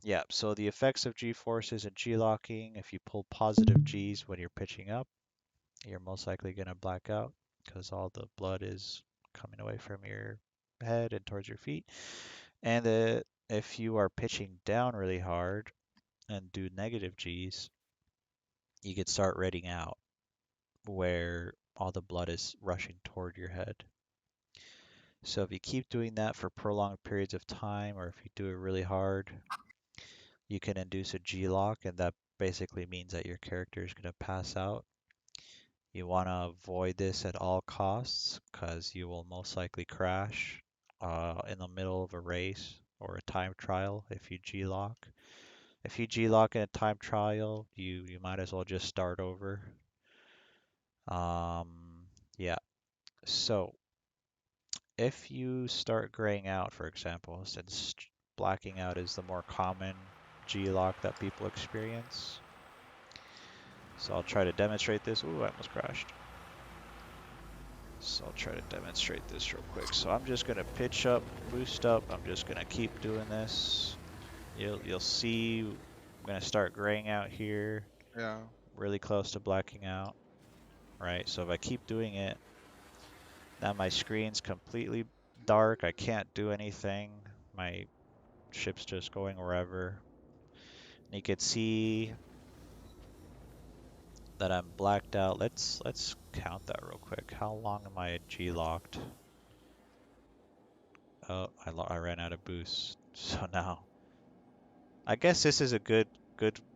Yeah, so the effects of G-forces and G-locking, if you pull positive Gs when you're pitching up, you're most likely going to black out because all the blood is coming away from your head and towards your feet. And if you are pitching down really hard and do negative Gs, you could start reading out where all the blood is rushing toward your head. So if you keep doing that for prolonged periods of time, or if you do it really hard, you can induce a G-lock, and that basically means that your character is going to pass out. You want to avoid this at all costs because you will most likely crash in the middle of a race or a time trial if you G-lock. If you G-lock in a time trial, you might as well just start over. Yeah, so if you start graying out, for example, since blacking out is the more common G-lock that people experience, so I'll try to demonstrate this. Ooh, I almost crashed. So I'll try to demonstrate this real quick. So I'm just gonna pitch up, boost up. I'm just gonna keep doing this. You'll see I'm gonna start graying out here, Yeah. really close to blacking out. Right. So if I keep doing it, now my screen's completely dark. I can't do anything. My ship's just going wherever. And you can see that I'm blacked out. Let's count that real quick. How long am I G locked? Oh, I ran out of boost. So now I guess this is a good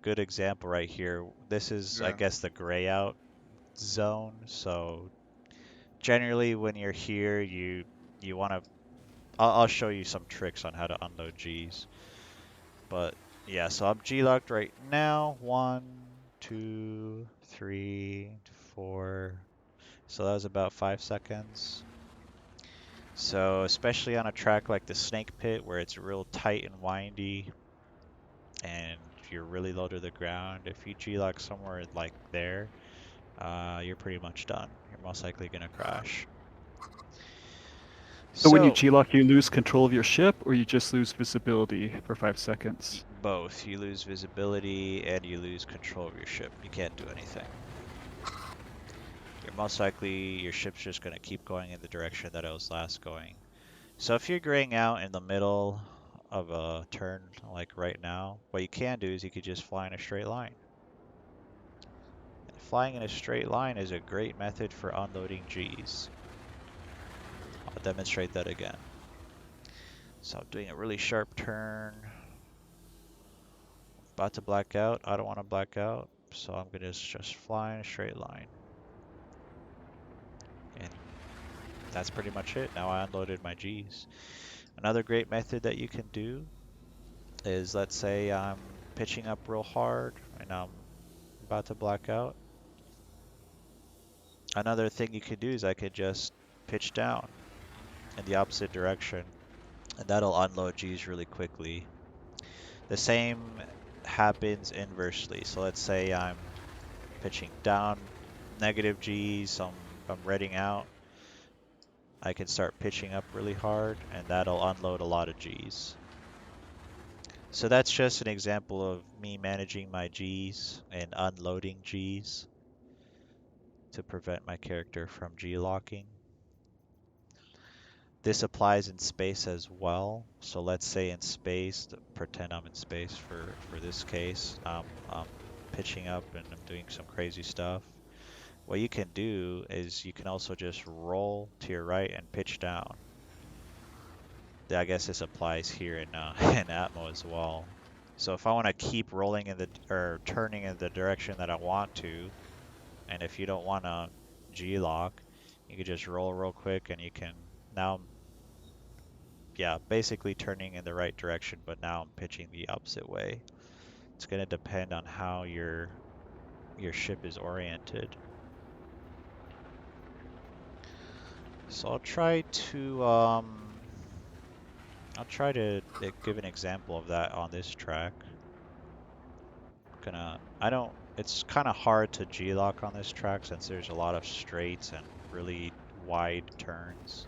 example right here. This is, I Yeah. guess, the gray out zone. So generally when you're here, you want to I'll show you some tricks on how to unload Gs. But yeah, so I'm G locked right now. 1, 2, 3, 4. So that was about 5 seconds. So especially on a track like the Snake Pit where it's real tight and windy, and you're really low to the ground, if you G-lock somewhere like there, you're pretty much done. You're most likely going to crash. So when you So, G-lock, you lose control of your ship, or you just lose visibility for 5 seconds? both. You lose visibility and you lose control of your ship. You can't do anything. You're most likely, your ship's just going to keep going in the direction that it was last going. So if you're graying out in the middle of a turn, like right now, what you can do is you could just fly in a straight line. And flying in a straight line is a great method for unloading Gs. I'll demonstrate that again. So I'm doing a really sharp turn. About to black out. I don't want to black out, so I'm gonna just fly in a straight line. And that's pretty much it. Now I unloaded my Gs. Another great method that you can do is, let's say I'm pitching up real hard and I'm about to black out. Another thing you could do is I could just pitch down in the opposite direction, and that'll unload Gs really quickly. The same happens inversely. So let's say I'm pitching down negative Gs, I'm reading out. I can start pitching up really hard, and that'll unload a lot of Gs. So that's just an example of me managing my Gs and unloading Gs to prevent my character from G-locking. This applies in space as well. So let's say in space, pretend I'm in space for this case. I'm pitching up and I'm doing some crazy stuff. What you can do is you can also just roll to your right and pitch down. I guess this applies here in in Atmo as well. So if I want to keep rolling in the or turning in the direction that I want to, and if you don't want to G-lock, you can just roll real quick and you can now, yeah, basically turning in the right direction, but now I'm pitching the opposite way. It's going to depend on how your ship is oriented. So I'll try to give an example of that on this track. I don't, it's kind of hard to G-lock on this track since there's a lot of straights and really wide turns.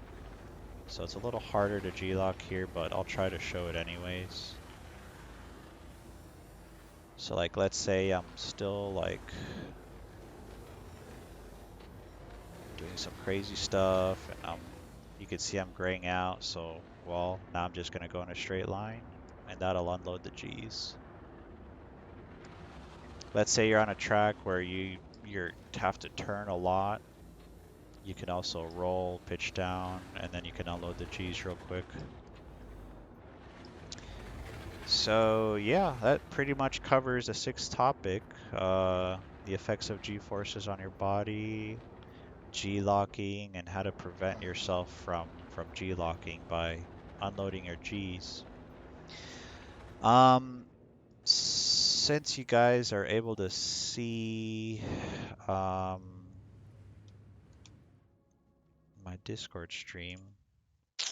So it's a little harder to G-lock here, but I'll try to show it anyways. So like let's say I'm still like doing some crazy stuff and you can see I'm graying out, so well now I'm just gonna go in a straight line and that'll unload the G's. Let's say you're on a track where you have to turn a lot. You can also roll, pitch down, and then you can unload the G's real quick. So yeah, that pretty much covers the sixth topic. The effects of G forces on your body, G locking, and how to prevent yourself from G locking by unloading your G's. Um, since you guys are able to see um, my Discord stream,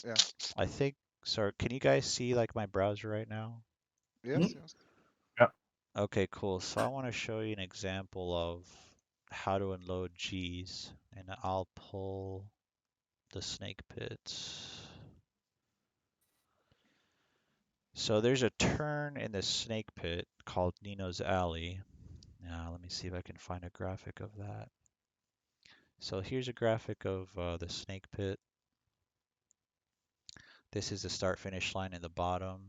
Yeah. I think. So, can you guys see like my browser right now? Yes. Yes. Yeah. Okay, cool. So I want to show you an example of how to unload G's, and I'll pull the snake pits. So there's a turn in the snake pit called Nino's Alley. Now let me see if I can find a graphic of that. So here's a graphic of the snake pit. This is the start finish line in the bottom.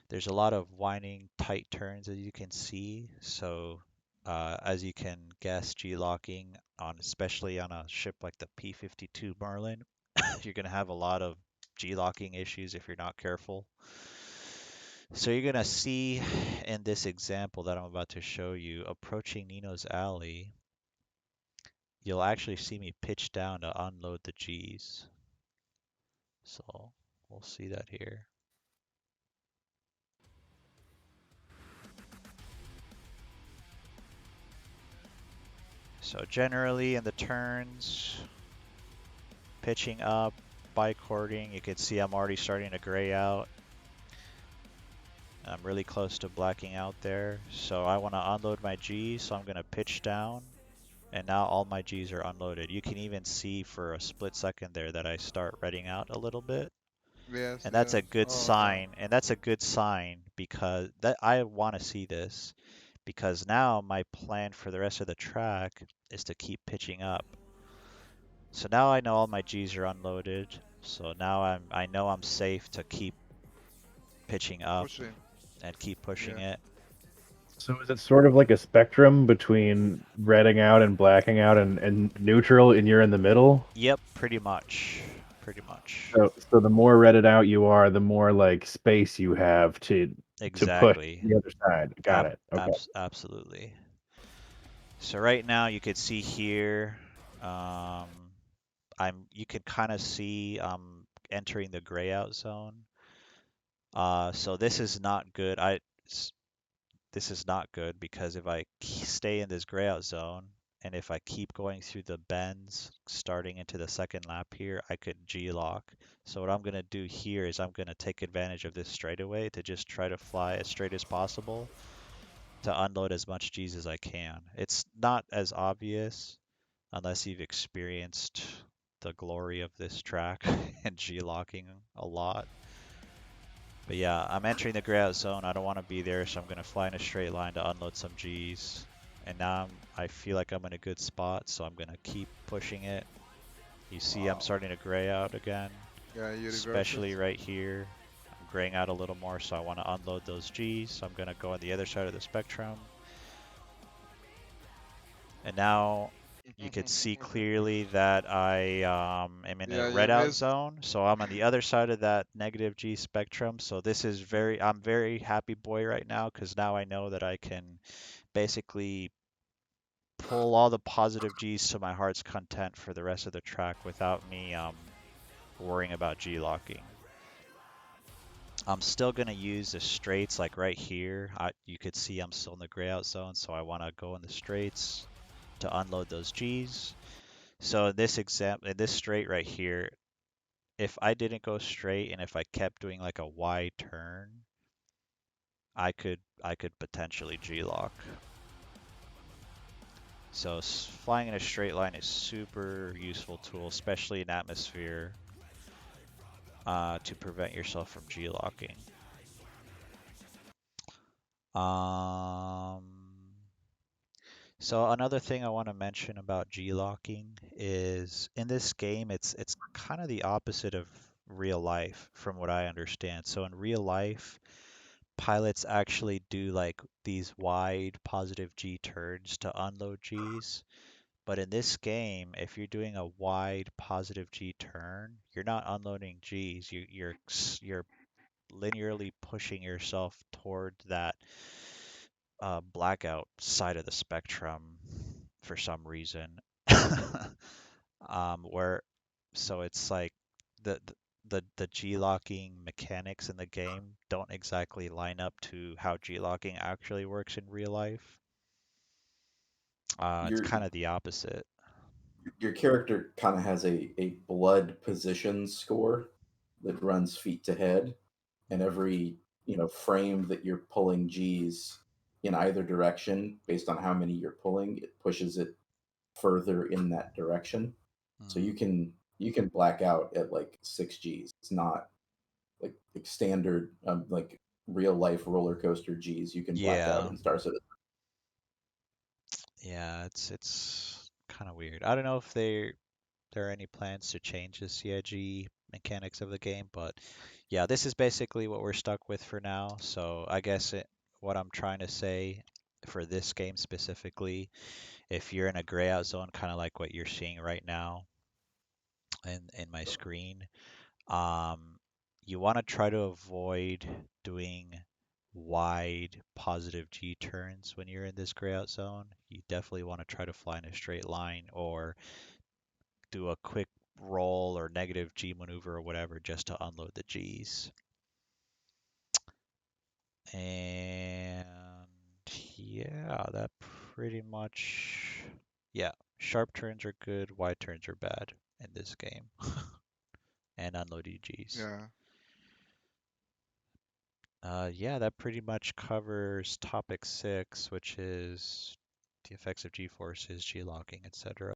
There's a lot of winding tight turns as you can see. So as you can guess, G-locking on especially on a ship like the P-52 Merlin, you're going to have a lot of G-locking issues if you're not careful. So you're going to see in this example that I'm about to show you, approaching Nino's Alley, you'll actually see me pitch down to unload the G's. So we'll see that here. So generally in the turns, pitching up, bicording, you can see I'm already starting to gray out. I'm really close to blacking out there. So I want to unload my G's, so I'm going to pitch down. And now all my G's are unloaded. You can even see for a split second there that I start redding out a little bit. Yes. And that's Yes. a good Oh no. sign. And that's a good sign because that I want to see this because now my plan for the rest of the track is to keep pitching up. So now I know all my G's are unloaded. So now I know I'm safe to keep pitching up Pushing. and keep pushing Yeah. it. So is it sort of like a spectrum between redding out and blacking out and neutral, and you're in the middle? Yep, pretty much. Pretty much. So the more redded out you are, the more like space you have to push Exactly. the other side. Got it. Okay. Absolutely. So right now you could see here, um, you could kind of see entering the gray out zone. So this is not good. This is not good because if I stay in this gray out zone and if I keep going through the bends starting into the second lap here, I could G-lock. So what I'm going to do here is I'm going to take advantage of this straightaway to just try to fly as straight as possible to unload as much G's as I can. It's not as obvious unless you've experienced the glory of this track and G-locking a lot. But yeah, I'm entering the gray out zone. I don't want to be there, so I'm going to fly in a straight line to unload some G's. And now I feel like I'm in a good spot, so I'm going to keep pushing it. You see I'm Wow. starting to gray out again, Yeah. You reverse it. especially right here. I'm graying out a little more, so I want to unload those G's. So I'm going to go on the other side of the spectrum. And now you could see clearly that I am in a Yeah. red You out missed. zone. So I'm on the other side of that negative G spectrum. So this is I'm very happy boy right now because now I know that I can basically pull all the positive G's to my heart's content for the rest of the track without me worrying about G locking. I'm still going to use the straights like right here. You could see I'm still in the gray out zone, so I want to go in the straights to unload those G's. So in this straight right here, if I didn't go straight and if I kept doing like a wide turn, I could potentially G-lock. So flying in a straight line is super useful tool, especially in atmosphere, to prevent yourself from G-locking. Um, so another thing I want to mention about G-locking is in this game, it's kind of the opposite of real life, from what I understand. So in real life, pilots actually do like these wide positive G turns to unload Gs. But in this game, if you're doing a wide positive G turn, you're not unloading Gs. You're linearly pushing yourself toward that blackout side of the spectrum for some reason. Where so it's like the the G-locking mechanics in the game don't exactly line up to how G-locking actually works in real life. It's Your kind of the opposite. your character kind of has a blood position score that runs feet to head, and every frame that you're pulling G's in either direction based on how many you're pulling, it pushes it further in that direction. So Mm. you can black out at like 6 G's. It's not like standard like real life roller coaster G's. You can black out Yeah, in Star Citizen. yeah, it's kind of weird. I don't know if there are any plans to change the CIG mechanics of the game, but yeah, this is basically what we're stuck with for now. So I guess what I'm trying to say for this game specifically, if you're in a gray out zone, kind of like what you're seeing right now in my screen, um, you want to try to avoid doing wide positive G turns when you're in this gray out zone. You definitely want to try to fly in a straight line or do a quick roll or negative G maneuver or whatever just to unload the Gs. And yeah, that pretty much, yeah, sharp turns are good, wide turns are bad in this game, and unloaded Gs. Yeah. Yeah, that pretty much covers topic 6, which is the effects of G-forces, G-locking, etc.